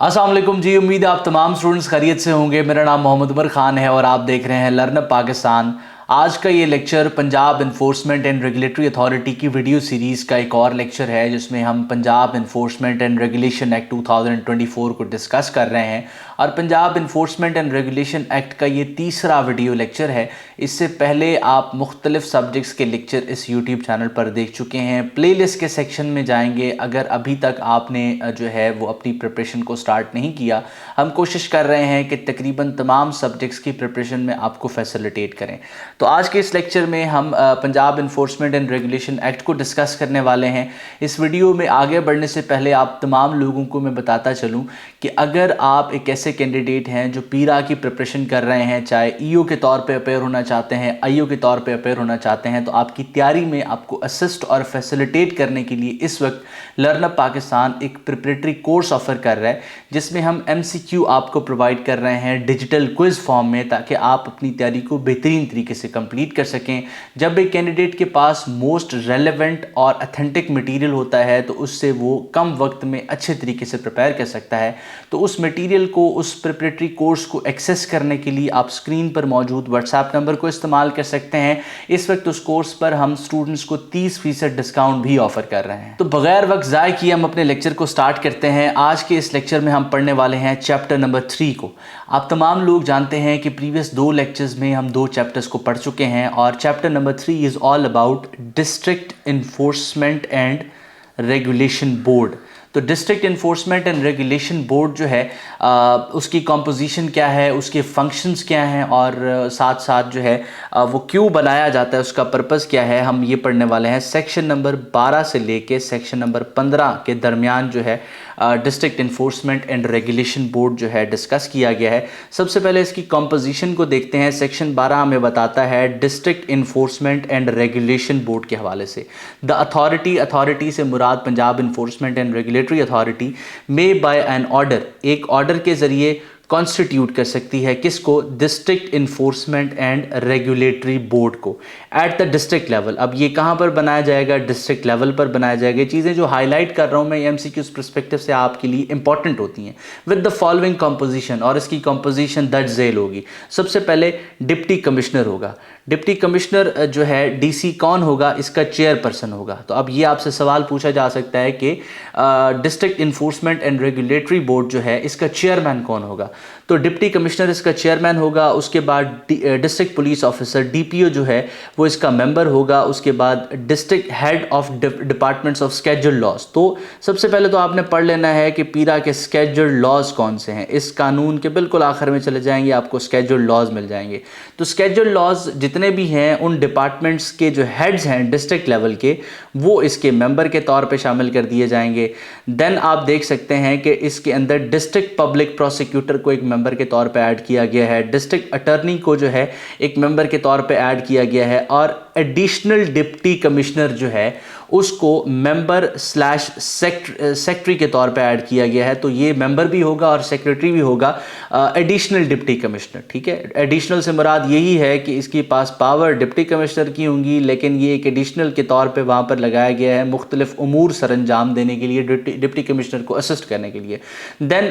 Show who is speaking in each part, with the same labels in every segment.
Speaker 1: अस्सलाम वालेकुम जी। उम्मीद है आप तमाम स्टूडेंट्स खैरियत से होंगे। मेरा नाम मोहम्मद उमर खान है और आप देख रहे हैं लर्नअप पाकिस्तान। आज का ये lecture Punjab enforcement and regulatory authority की वीडियो सीरीज़ का एक और लेक्चर है जिसमें हम Punjab enforcement and regulation act 2024 को डिस्कस कर रहे हैं और Punjab enforcement and regulation act का ये तीसरा वीडियो लेक्चर है। इससे पहले आप मुख्तलिफ सब्जेक्ट्स के लेक्चर इस यूट्यूब चैनल पर देख चुके हैं। प्लेलिस्ट के सेक्शन में जाएंगे। अगर अभी तक आपने जो है वो अपनी प्रिपरेशन को स्टार्ट नहीं किया, हम कोशिश कर रहे हैं कि तकरीबन तमाम सब्जेक्ट्स की प्रिपरेशन में आपको फैसिलिटेट करें। तो आज के इस लेक्चर में हम Punjab enforcement and regulation act को डिस्कस करने वाले हैं। इस वीडियो में आगे बढ़ने से पहले आप तमाम लोगों को मैं बताता चलूं कि अगर आप एक ऐसे कैंडिडेट हैं जो पीरा की प्रिपरेशन कर रहे हैं, चाहे ईओ के तौर पे अपेयर होना चाहते हैं, आईओ के तौर पे अपेयर होना चाहते हैं, तो आपकी तैयारी में आपको असिस्ट और फैसिलिटेट करने के लिए इस वक्त लर्नअप पाकिस्तान एक प्रिपरेटरी कोर्स ऑफर कर रहा है जिसमें हम MCQ आपको प्रोवाइड कर रहे हैं डिजिटल क्विज फॉर्म में, ताकि आप अपनी तैयारी को बेहतरीन तरीके से कंप्लीट कर सकें। जब एक कैंडिडेट के पास मोस्ट रेलेवेंट और अथेंटिक मटेरियल होता है तो उससे वो कम वक्त में अच्छे तरीके से प्रिपेयर कर सकता है। तो उस मटेरियल को, उस प्रिपरेटरी कोर्स को एक्सेस करने के लिए आप स्क्रीन पर मौजूद व्हाट्सएप नंबर को इस्तेमाल कर सकते हैं। इस वक्त उस कोर्स पर हम स्टूडेंट्स को 30% डिस्काउंट भी ऑफर कर रहे हैं। तो बगैर वक्त ज़ाय किए हम अपने लेक्चर को स्टार्ट करते हैं। आज के इस लेक्चर में हम पढ़ने वाले हैं चैप्टर नंबर 3 को। आप तमाम लोग जानते हैं कि प्रीवियस 2 लेक्चर्स में हम 2 चैप्टर्स को पढ़ चुके हैं और chapter number 3 is all about district enforcement and regulation board. तो district enforcement and regulation board जो है उसकी कॉम्पोजिशन क्या है, उसके फंक्शंस क्या हैं और साथ साथ जो है वो क्यों बनाया जाता है, उसका पर्पस क्या है, हम ये पढ़ने वाले हैं। सेक्शन नंबर 12 से लेके सेक्शन नंबर 15 के दरमियान जो है district enforcement and regulation board जो है डिस्कस किया गया है। सबसे पहले इसकी कॉम्पोजिशन को देखते हैं। सेक्शन 12 हमें बताता है district enforcement and regulation board के हवाले से द अथॉरिटी से मुराद Punjab enforcement and regulatory authority में बाय एन ऑर्डर, एक ऑर्डर के ज़रिए कॉन्स्टिट्यूट कर सकती है किसको, district enforcement and regulatory board को एट द डिस्ट्रिक्ट लेवल। अब ये कहाँ पर बनाया जाएगा, डिस्ट्रिक्ट लेवल पर बनाया जाएगा। ये चीज़ें जो हाईलाइट कर रहा हूँ मैं MCQs पर्सपेक्टिव से आपके लिए इंपॉर्टेंट होती हैं। विद द फॉलोइंग कंपोजिशन, और इसकी कंपोजिशन दर्ज झेल होगी। सबसे पहले डिप्टी कमिश्नर होगा। डिप्टी कमिश्नर जो है DC कौन होगा, इसका चेयरपर्सन होगा। तो अब ये आपसे सवाल पूछा जा सकता है कि district enforcement and regulatory board जो है इसका चेयरमैन कौन होगा। तो डिप्टी कमिश्नर इसका चेयरमैन होगा। उसके बाद डिस्ट्रिक्ट पुलिस ऑफिसर DPO जो है वो इसका मेंबर होगा। उसके बाद district head of departments of scheduled laws. तो सबसे पहले तो आपने पढ़ लेना है कि पीरा के स्केड्यूल्ड लॉज कौन से हैं। इस कानून के बिल्कुल आखिर में चले जाएंगे, आपको स्केड्यूल्ड लॉज मिल जाएंगे। तो स्केड्यूल्ड लॉज जितने भी हैं उन डिपार्टमेंट्स के जो हेड्स हैं डिस्ट्रिक्ट लेवल के, वो इसके मेंबर के तौर पे शामिल कर दिए जाएंगे। देन आप देख सकते हैं कि इसके अंदर डिस्ट्रिक्ट पब्लिक प्रोसिक्यूटर को एक मेंबर के तौर पे ऐड किया गया है। डिस्ट्रिक्ट अटॉर्नी को जो है एक मेंबर के तौर पे ऐड किया गया है और एडिशनल डिप्टी कमिश्नर जो है उसको मेंबर स्लैश सेक्रेटरी के तौर पे ऐड किया गया है। तो ये मेंबर भी होगा और सेक्रेटरी भी होगा, एडिशनल डिप्टी कमिश्नर। ठीक है, एडिशनल से मुराद यही है कि इसके पास पावर डिप्टी कमिश्नर की होंगी, लेकिन ये एक एडिशनल के तौर पे वहाँ पर लगाया गया है मुख्तलिफ उमूर सरंजाम देने के लिए, डिप्टी कमिश्नर को असिस्ट करने के लिए। देन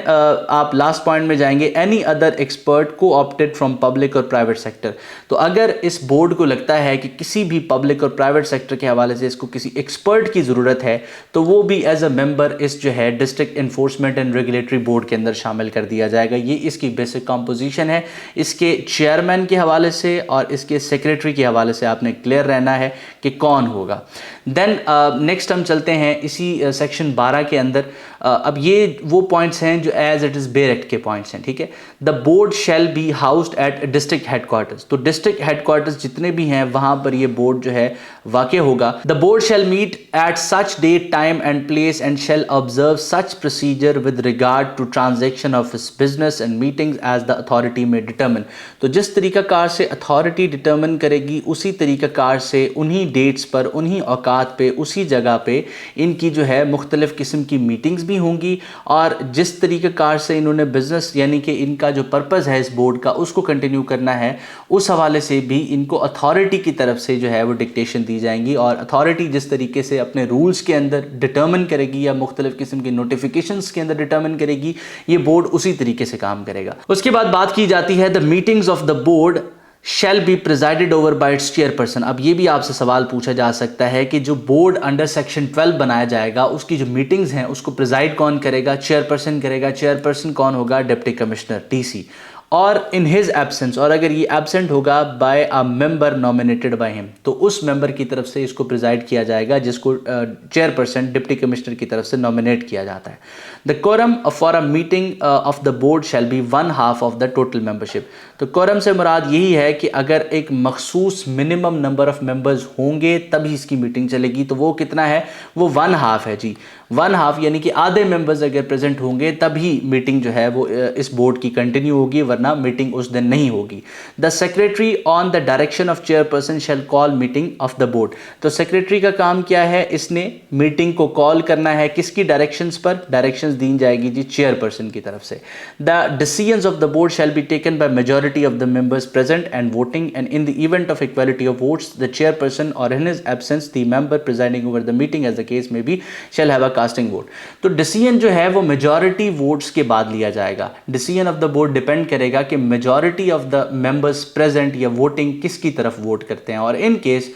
Speaker 1: आप लास्ट पॉइंट में जाएंगे, एनी अदर एक्सपर्ट को ऑप्टेड फ्रॉम पब्लिक और प्राइवेट सेक्टर। तो अगर इस बोर्ड को लगता है कि किसी भी पब्लिक और प्राइवेट सेक्टर के हवाले से इसको किसी एक्सपर्ट की ज़रूरत है तो वो भी एज अ मेंबर इस जो है district enforcement and regulatory board के अंदर शामिल कर दिया जाएगा। ये इसकी बेसिक कंपोजिशन है। इसके चेयरमैन के हवाले से और इसके सेक्रेटरी के हवाले से आपने क्लियर रहना है कि कौन होगा। देन नेक्स्ट हम चलते हैं इसी सेक्शन 12 के अंदर। अब ये वो पॉइंट्स हैं जो as it is bare act के पॉइंट्स हैं। ठीक है, the board shall be housed at district headquarters. तो डिस्ट्रिक्ट हेडक्वार्टर्स जितने भी हैं वहाँ पर ये बोर्ड जो है वाक़ होगा। The board shall meet at such date, time and place and shall observe such procedure with regard to transaction of its business and meetings as the authority may determine। तो जिस तरीक़ाकार से अथॉरिटी डिटर्मिन करेगी उसी तरीक़ाकार से उन्हीं dates पर, उन्हीं औकात पे, उसी जगह पे इनकी जो है मुख्तलिफ़ किस्म की मीटिंग्स भी कितनी होंगी और जिस तरीक़ेकार से इन्होंने बिजनेस यानी कि इनका जो पर्पस है इस बोर्ड का उसको कंटिन्यू करना है, उस हवाले से भी इनको अथॉरिटी की तरफ से जो है वो डिक्टेशन दी जाएंगी। और अथॉरिटी जिस तरीके से अपने रूल्स के अंदर डिटर्मिन करेगी या मुख्तलिफ किस्म के नोटिफिकेशंस के अंदर डिटर्मिन करेगी, ये बोर्ड उसी तरीके से काम करेगा। उसके बाद बात की जाती है the meetings of the board shall B presided over by it's chairperson. अब ये भी आपसे सवाल पूछा जा सकता है कि जो बोर्ड अंडर सेक्शन 12 बनाया जाएगा उसकी जो मीटिंग्स हैं उसको प्रिजाइड कौन करेगा? चेयरपर्सन करेगा। चेयरपर्सन कौन होगा? Deputy commissioner, DC. और इन हिज एब्सेंस, और अगर ये एब्सेंट होगा by a member nominated by him, तो उस मेंबर की तरफ से इसको प्रिजाइड किया जाएगा जिसको चेयरपर्सन डिप्टी कमिश्नर की तरफ से नॉमिनेट किया जाता है। The quorum for a meeting of the board shall be 1/2 of the total membership. तो कोरम से मुराद यही है कि अगर एक मखसूस मिनिमम नंबर ऑफ मेंबर्स होंगे तभी इसकी मीटिंग चलेगी। तो वो कितना है? वो 1/2 है जी। 1/2 यानी कि आधे मेंबर्स अगर प्रेजेंट होंगे तभी मीटिंग जो है वो इस बोर्ड की कंटिन्यू होगी, वरना मीटिंग उस दिन नहीं होगी। The secretary on the direction of chairperson shall call meeting of the board. तो सेक्रेटरी का काम क्या है? इसने मीटिंग को कॉल करना है। किसकी डायरेक्शंस पर? डायरेक्शंस दी जाएगी जी चेयरपर्सन की तरफ से। The decisions of the board shall be taken by majority of the members present and voting, and in the event of equality of votes the chairperson or in his absence the member presiding over the meeting as the case may be shall have a casting vote. तो decision जो है वो majority votes के बाद लिया जाएगा। Decision of the board depend करेगा कि majority of the members present या वोटिंग किसकी तरफ वोट करते हैं, और इन केस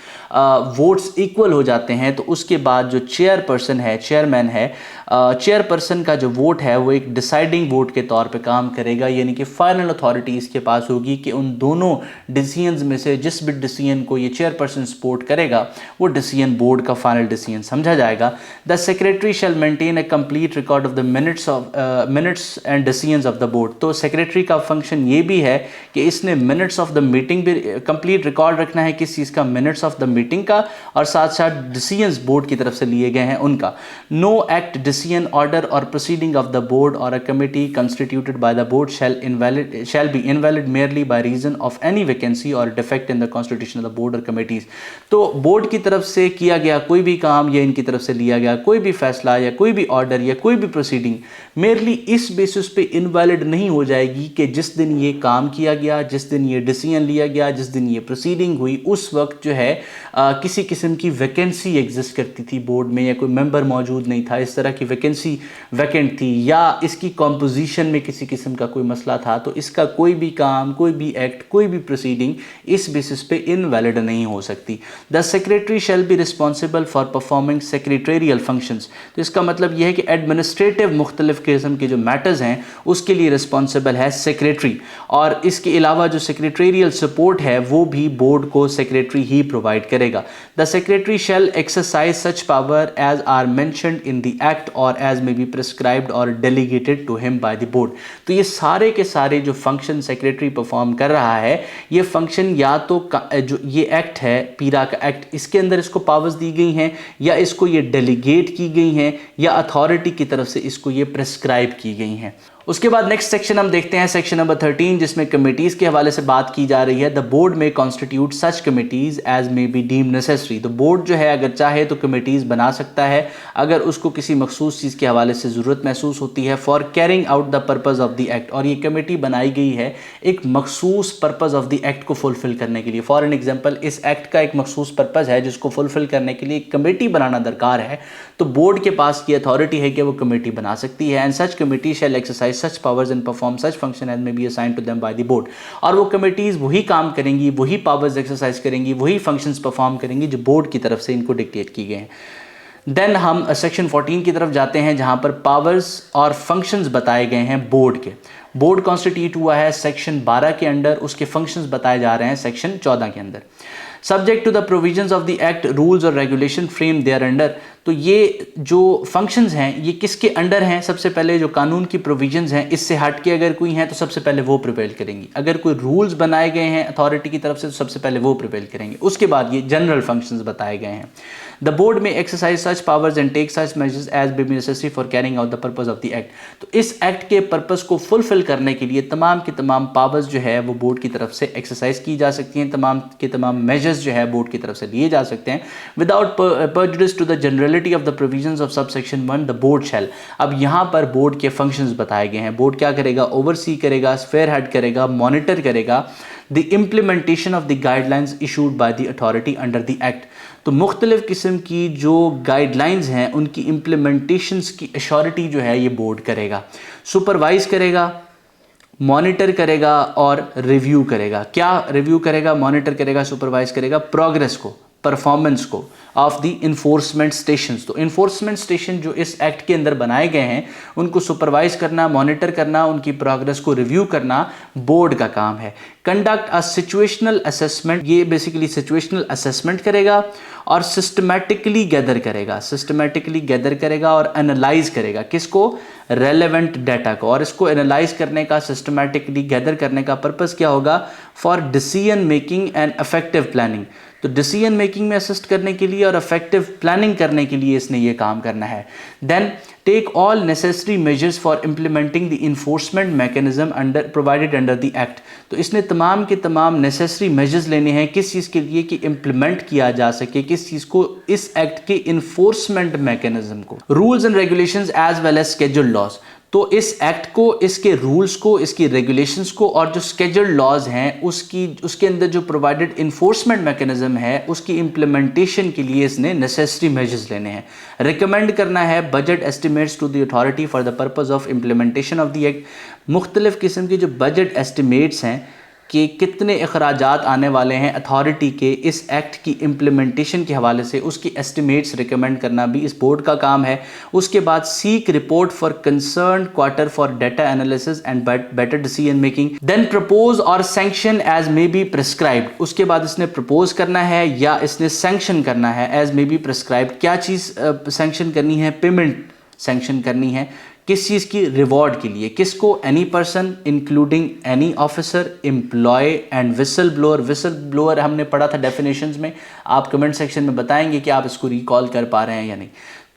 Speaker 1: वोट्स इक्वल हो जाते हैं तो उसके बाद जो चेयरपर्सन है, चेयरमैन है, चेयरपर्सन का जो वोट है वो एक डिसाइडिंग वोट के तौर पे काम करेगा, यानी कि फाइनल अथॉरिटी इसके पास होगी कि उन दोनों डिसीजंस में से जिस भी डिसीजन को ये चेयरपर्सन सपोर्ट करेगा वो डिसीजन बोर्ड का फाइनल डिसीजन समझा जाएगा। The secretary shall maintain a complete record of the minutes and decisions of the board. तो सेक्रेटरी का फंक्शन ये भी है कि इसने मिनट्स ऑफ द मीटिंग भी कंप्लीट रिकॉर्ड रखना है, किस चीज़ का? मिनट्स ऑफ द मीटिंग का, और साथ साथ डिसीजंस बोर्ड की तरफ से लिए गए हैं उनका। No act, decision, order or proceeding of the board or a committee constituted by the board shall be invalid merely by reason of any vacancy or defect in the constitution of the board or committees. तो board की तरफ से किया गया कोई भी काम या इनकी तरफ से लिया गया कोई भी फैसला या कोई भी ऑर्डर या कोई भी प्रोसीडिंग मेयरली इस बेसिस पे इनवैलिड नहीं हो जाएगी कि जिस दिन ये काम किया गया, जिस दिन ये डिसीजन लिया गया, जिस दिन ये प्रोसीडिंग हुई, उस वक्त जो है किसी किस्म की वैकेंसी एग्जिस्ट करती थी बोर्ड में, या कोई मेंबर मौजूद नहीं था, इस तरह की वैकेंसी वैकेंट थी, या इसकी कॉम्पोजिशन में किसी किस्म का कोई मसला था, तो इसका कोई भी काम, कोई भी एक्ट, कोई भी प्रोसीडिंग इस बेसिस पे इनवैलिड नहीं हो सकती। The secretary shall be responsible for performing secretarial functions. तो इसका मतलब यह है कि एडमिनिस्ट्रेटिव मुख्तलिफ किस्म के जो मैटर्स हैं उसके लिए रिस्पॉन्सिबल है सेक्रेटरी, और इसके अलावा जो सेक्रेटेरियल सपोर्ट है वो भी बोर्ड को सेक्रेटरी ही प्रोवाइड करेगा। The secretary shall exercise such power as are mentioned in the act और एज मे बी प्रिस्क्राइब्ड और delegated to him by the board. तो ये सारे के सारे जो फंक्शन सेक्रेटरी परफॉर्म कर रहा है, ये फंक्शन या तो जो ये एक्ट है, पीरा का एक्ट, इसके अंदर इसको पावर्स दी गई हैं, या इसको ये डेलीगेट की गई हैं, या अथॉरिटी की तरफ से इसको ये प्रिस्क्राइब की गई हैं। उसके बाद नेक्स्ट सेक्शन हम देखते हैं, सेक्शन नंबर 13, जिसमें कमिटीज के हवाले से बात की जा रही है। The board may constitute such committees as may be deem necessary. तो बोर्ड जो है अगर चाहे तो कमिटीज बना सकता है अगर उसको किसी मखसूस चीज़ के हवाले से ज़रूरत महसूस होती है, for carrying out the purpose of the act. और ये कमेटी बनाई गई है एक मखसूस पर्पज़ ऑफ द एक्ट को फुलफिल करने के लिए। फॉर एन एग्जाम्पल, इस एक्ट का एक मखसूस पर्पज़ है जिसको फुलफिल करने के लिए एक कमेटी बनाना दरकार है, तो बोर्ड के पास ये अथॉरिटी है कि वो कमेटी बना सकती है। And such committee shall exercise such powers and perform such function as may be assigned to them by the board. और वो कमेटीज वही काम करेंगी, वही पावर्स एक्सरसाइज करेंगी, वही फंक्शंस परफॉर्म करेंगी जो बोर्ड की तरफ से इनको डिक्टेट की गए हैं। देन हम सेक्शन 14 की तरफ जाते हैं जहां पर पावर्स और फंक्शंस बताए गए हैं बोर्ड के। बोर्ड कॉन्स्टिट्यूट हुआ है सेक्शन 12 के अंडर, उसके फंक्शंस बताए जा रहे हैं सेक्शन 14 के अंदर। Subject to the provisions of the act, rules और रेगुलेशन फ्रेम देयर अंडर। तो ये जो फंक्शंस हैं ये किसके अंडर हैं? सबसे पहले जो कानून की प्रोविजंस हैं इससे हट के अगर कोई हैं तो सबसे पहले वो प्रिपेयर करेंगी। अगर कोई रूल्स बनाए गए हैं अथॉरिटी की तरफ से तो सबसे पहले वो प्रिपेयर करेंगे। उसके बाद ये जनरल फंक्शंस बताए गए हैं। The board may exercise such powers and take such measures as be necessary for carrying out the purpose of the act. तो इस एक्ट के पर्पस को फुलफिल करने के लिए तमाम के तमाम पावर्स जो है वो बोर्ड की तरफ से एक्सरसाइज की जा सकती हैं, तमाम के तमाम मेजर्स जो है बोर्ड की तरफ से लिए जा सकते हैं without prejudice to the generality applicability of the provisions of sub section 1 the board shall. अब यहाँ पर बोर्ड के फंक्शंस बताए गए हैं। बोर्ड क्या करेगा, ओवरसी करेगा, स्फेयर हेड करेगा, मॉनिटर करेगा the implementation of the guidelines issued by the authority under the act. तो मुख्तलिफ किस्म की जो गाइडलाइंस हैं उनकी इम्प्लीमेंटेशंस की अश्योरिटी जो है ये बोर्ड करेगा, सुपरवाइज करेगा, मॉनिटर करेगा और रिव्यू करेगा। क्या रिव्यू करेगा, मॉनिटर करेगा, सुपरवाइज करेगा? प्रोग्रेस को, परफॉर्मेंस को ऑफ द इन्फोर्समेंट स्टेशंस। तो इन्फोर्समेंट स्टेशन जो इस एक्ट के अंदर बनाए गए हैं उनको सुपरवाइज करना, मॉनिटर करना, उनकी प्रोग्रेस को रिव्यू करना बोर्ड का काम है। कंडक्ट अ सिचुएशनल असेसमेंट, ये बेसिकली सिचुएशनल असेसमेंट करेगा और सिस्टमैटिकली गैदर करेगा, सिस्टमैटिकली गैदर करेगा और एनालाइज करेगा किसको, रेलेवेंट डाटा को। और इसको एनालाइज करने का, सिस्टमैटिकली गैदर करने का पर्पस क्या होगा, for decision making and effective planning. तो डिसीजन मेकिंग में असिस्ट करने के लिए और इफेक्टिव प्लानिंग करने के लिए इसने ये काम करना है। Then take all necessary measures for implementing the enforcement mechanism under provided under the act. तो इसने तमाम के तमाम नेसेसरी मेजर्स लेने हैं किस चीज़ के लिए, कि इंप्लीमेंट किया जा सके किस चीज़ को, इस एक्ट के इन्फोर्समेंट मैकेनिज्म को। Rules and regulations as well as scheduled laws. तो इस एक्ट को, इसके रूल्स को, इसकी रेगुलेशंस को और जो स्केड्यूल्ड लॉज हैं उसके अंदर जो प्रोवाइडेड इन्फोर्समेंट मैकेनिज्म है उसकी इंप्लीमेंटेशन के लिए इसने नेसेसरी मेजर्स लेने हैं। रिकमेंड करना है budget estimates to the authority for the purpose of implementation of the act. मुख्तलिफ किस्म के जो बजट एस्टिमेट्स हैं कि कितने अखराजात आने वाले हैं अथॉरिटी के इस एक्ट की इम्प्लीमेंटेशन के हवाले से, उसकी एस्टिमेट्स रिकमेंड करना भी इस बोर्ड का काम है। उसके बाद seek report for concern quarter for data analysis and better decision making. Then propose or sanction as may be prescribed. उसके बाद इसने प्रपोज करना है या इसने सैंक्शन करना है एज मे बी प्रिस्क्राइब्ड। क्या चीज़ सैंक्शन करनी है, पेमेंट सैंक्शन करनी है किस चीज़ की, रिवॉर्ड के लिए। किसको, any person including any officer, employee and whistle blower. Whistle blower हमने पढ़ा था डेफिनेशंस में, आप कमेंट सेक्शन में बताएंगे कि आप इसको रिकॉल कर पा रहे हैं या नहीं।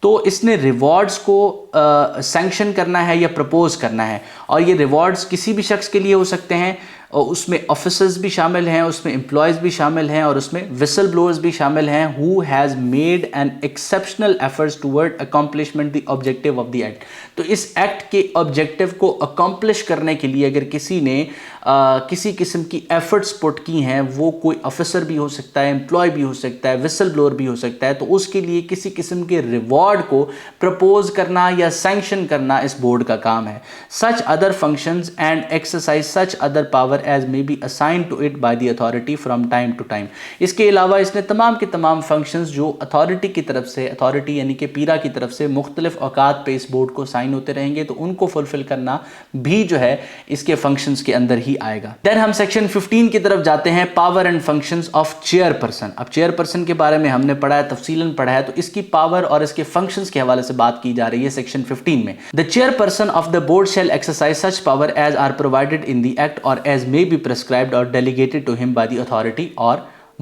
Speaker 1: तो इसने रिवॉर्ड्स को सैंक्शन करना है या प्रपोज करना है, और ये रिवॉर्ड्स किसी भी शख्स के लिए हो सकते हैं, और उसमें ऑफिसर्स भी शामिल हैं, उसमें एम्प्लॉयज़ भी शामिल हैं और उसमें विसल ब्लोअर्स भी शामिल हैं who has made an exceptional efforts toward accomplishment the objective of the act. तो इस एक्ट के ऑब्जेक्टिव को अकम्पलिश करने के लिए अगर किसी ने किसी किस्म की एफर्ट्स पुट की हैं, वो कोई ऑफिसर भी हो सकता है, एम्प्लॉय भी हो सकता है, विसल ब्लोअर भी हो सकता है, तो उसके लिए किसी किस्म के रिवॉर्ड को प्रपोज करना या सैंक्शन करना इस बोर्ड का काम है। Such other functions and exercise such other power as may be assigned to it by the authority from time to time। इसके अलावा इसने तमाम के तमाम फंक्शंस जो अथॉरिटी की तरफ से, अथॉरिटी यानी कि पीरा की तरफ से मुख्तलिफ औकात पे इस बोर्ड को साइन होते रहेंगे, तो उनको फुलफिल करना भी जो है इसके फंक्शंस के अंदर ही आएगा। देन हम सेक्शन 15 की तरफ जाते हैं, power and functions of chairperson. अब चेयरपर्सन के बारे में हमने पढ़ा है, तफसीलन पढ़ा है, तो इसकी पावर और इसके फंक्शंस के हवाले से बात की जा रही है सेक्शन 15 में। The chairperson of the board shall exercise such power as are provided in the act और as may be prescribed or delegated to him by the authority or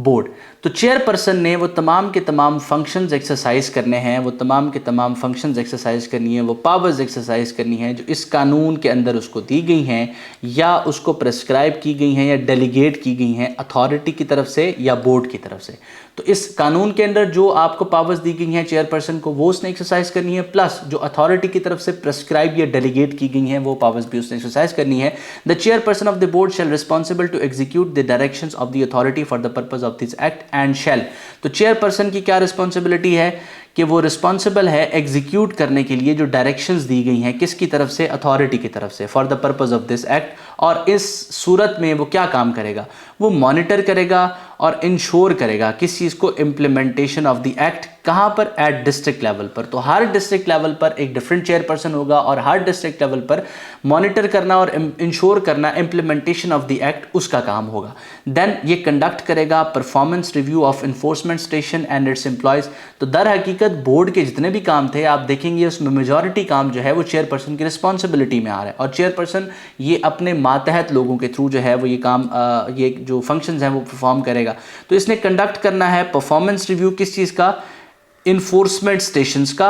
Speaker 1: board। तो चेयरपर्सन ने वो तमाम के तमाम फंक्शंस एक्सरसाइज करने हैं, वो तमाम के तमाम फंक्शंस एक्सरसाइज करनी है, वो पावर्स एक्सरसाइज करनी है जो इस कानून के अंदर उसको दी गई हैं या उसको प्रेस्क्राइब की गई हैं या डेलीगेट की गई हैं अथॉरिटी की तरफ से या बोर्ड की तरफ से। तो इस कानून के अंदर जो आपको पावर्स दी गई हैं चेयरपर्सन को, वो उसने एक्सरसाइज करनी है, प्लस जो अथॉरिटी की तरफ से प्रेस्क्राइब या डेलीगेट की गई हैं वो पावर्स भी उसने एक्सरसाइज करनी है। The chairperson of the board shall responsible to execute the directions of the authority for the purpose of this act and shall. तो चेयरपर्सन की क्या रिस्पॉन्सिबिलिटी है कि वो रिस्पॉन्सिबल है एग्जीक्यूट करने के लिए जो डायरेक्शंस दी गई हैं किसकी तरफ से, अथॉरिटी की तरफ से, for the purpose of this act. और इस सूरत में वो क्या काम करेगा, वो मॉनिटर करेगा और इंश्योर करेगा किस चीज़ को, इम्प्लीमेंटेशन ऑफ द एक्ट। कहाँ पर, एट डिस्ट्रिक्ट लेवल पर। तो हर डिस्ट्रिक्ट लेवल पर एक डिफरेंट चेयरपर्सन होगा और हर डिस्ट्रिक्ट लेवल पर मॉनिटर करना और इंश्योर करना इम्प्लीमेंटेशन ऑफ द एक्ट उसका काम होगा। देन ये कंडक्ट करेगा performance review of enforcement station and it's employees. तो दर हकीकत बोर्ड के जितने भी काम थे आप देखेंगे उसमें मेजॉरिटी काम जो है वो चेयरपर्सन की रिस्पॉन्सिबिलिटी में आ रहा है, और चेयरपर्सन ये अपने मातहत लोगों के थ्रू जो है वो ये काम, ये जो फंक्शंस हैं वो परफॉर्म करेगा। तो इसने कंडक्ट करना है परफॉर्मेंस रिव्यू किस चीज़ का, इन्फोर्समेंट स्टेशंस का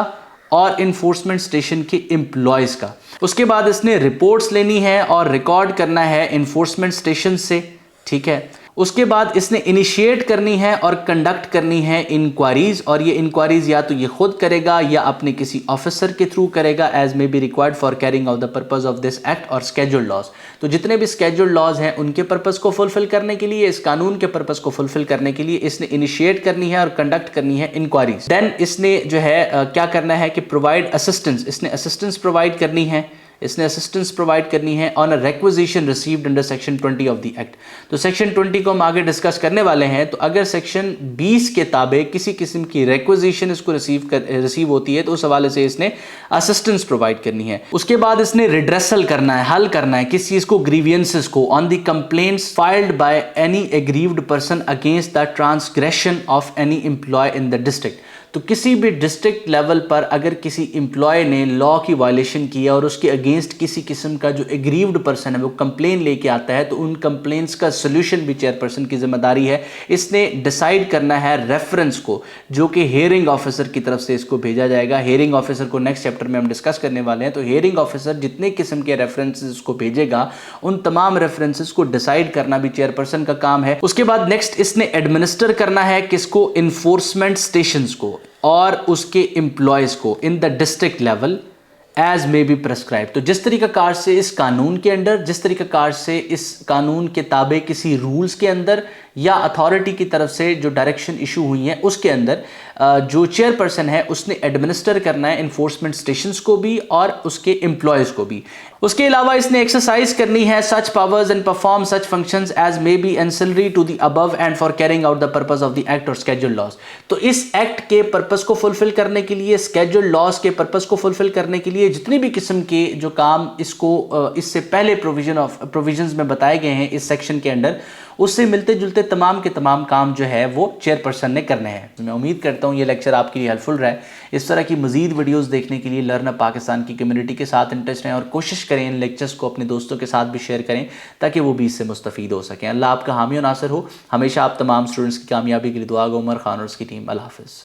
Speaker 1: और इन्फोर्समेंट स्टेशन के एम्प्लॉयज़ का। उसके बाद इसने रिपोर्ट्स लेनी है और रिकॉर्ड करना है इन्फोर्समेंट स्टेशन से, ठीक है। उसके बाद इसने इनिशिएट करनी है और कंडक्ट करनी है इंक्वायरीज, और ये इंक्वायरीज या तो ये खुद करेगा या अपने किसी ऑफिसर के थ्रू करेगा, as may be required for carrying out the purpose of this act और स्केड्यूल्ड लॉज। तो जितने भी स्केड्यूल्ड लॉज हैं उनके पर्पस को फुलफिल करने के लिए, इस कानून के पर्पस को फुलफिल करने के लिए इसने इनिशिएट करनी है और कंडक्ट करनी है इंक्वायरीज। देन इसने जो है क्या करना है कि प्रोवाइड असिस्टेंस, इसने असिस्टेंस प्रोवाइड करनी है, इसने असिस्टेंस प्रोवाइड करनी है on a requisition received under section 20 of the act. तो सेक्शन 20 को हम आगे डिस्कस करने वाले हैं। तो अगर सेक्शन 20 के ताबे किसी किस्म की रिक्विजिशन इसको रिसीव होती है तो उस हवाले से इसने असिस्टेंस प्रोवाइड करनी है। उसके बाद इसने रिड्रेसल करना है, हल करना है किस चीज को, ग्रीवियंसेस को, on the complaints filed by any aggrieved person against the transgression of any employee in the district. तो किसी भी डिस्ट्रिक्ट लेवल पर अगर किसी एम्प्लॉय ने लॉ की वायलेशन किया और उसके अगेंस्ट किसी किस्म का जो एग्रीव्ड पर्सन है वो कंप्लेन लेके आता है, तो उन कंप्लेंट्स का सोल्यूशन भी चेयरपर्सन की जिम्मेदारी है। इसने डिसाइड करना है रेफरेंस को, जो कि हेयरिंग ऑफिसर की तरफ से इसको भेजा जाएगा। हेयरिंग ऑफिसर को नेक्स्ट चैप्टर में हम डिस्कस करने वाले हैं। तो हेयरिंग ऑफिसर जितने किस्म के रेफरेंसेस को भेजेगा उन तमाम रेफरेंसेस को डिसाइड करना भी चेयरपर्सन का काम है। उसके बाद नेक्स्ट इसने एडमिनिस्टर करना है किसको, इन्फोर्समेंट स्टेशंस को और उसके एम्प्लॉयज को in the district level as may be prescribe. तो जिस तरीकाकार से इस कानून के अंडर, जिस तरीकाकार से इस कानून के ताबे किसी रूल्स के अंदर या अथॉरिटी की तरफ से जो डायरेक्शन इशू हुई हैं उसके अंदर जो चेयरपर्सन है उसने एडमिनिस्टर करना है इन्फोर्समेंट स्टेशंस को भी और उसके एम्प्लॉयज को भी। उसके अलावा इसने एक्सरसाइज करनी है such powers and perform such functions as may be ancillary to the above and for carrying out the purpose of the act और स्केड्यूल्ड लॉज। तो इस एक्ट के पर्पस को फुलफिल करने के लिए, स्केड्यूल्ड लॉज के पर्पस को फुलफिल करने के लिए जितने भी किस्म के जो काम इसको इससे पहले प्रोविजंस में बताए गए हैं इस सेक्शन के अंडर, उससे मिलते जुलते तमाम के तमाम काम जो है वो चेयरपर्सन ने करने हैं। मैं उम्मीद करता हूँ ये लेक्चर आपके लिए हेल्पफुल रहा है। इस तरह की मजीद वीडियोस देखने के लिए लर्न पाकिस्तान की कम्युनिटी के साथ इन टच रहें और कोशिश करें इन लेक्चर्स को अपने दोस्तों के साथ भी शेयर करें ताकि वो भी इससे मुस्तफ़ीद हो सकें। अल्लाह आपका हामी और नासिर हो। हमेशा आप तमाम स्टूडेंट्स की कामयाबी के लिए दुआ गो। उमर खान और उसकी टीम। अल्लाह हाफ़िज़।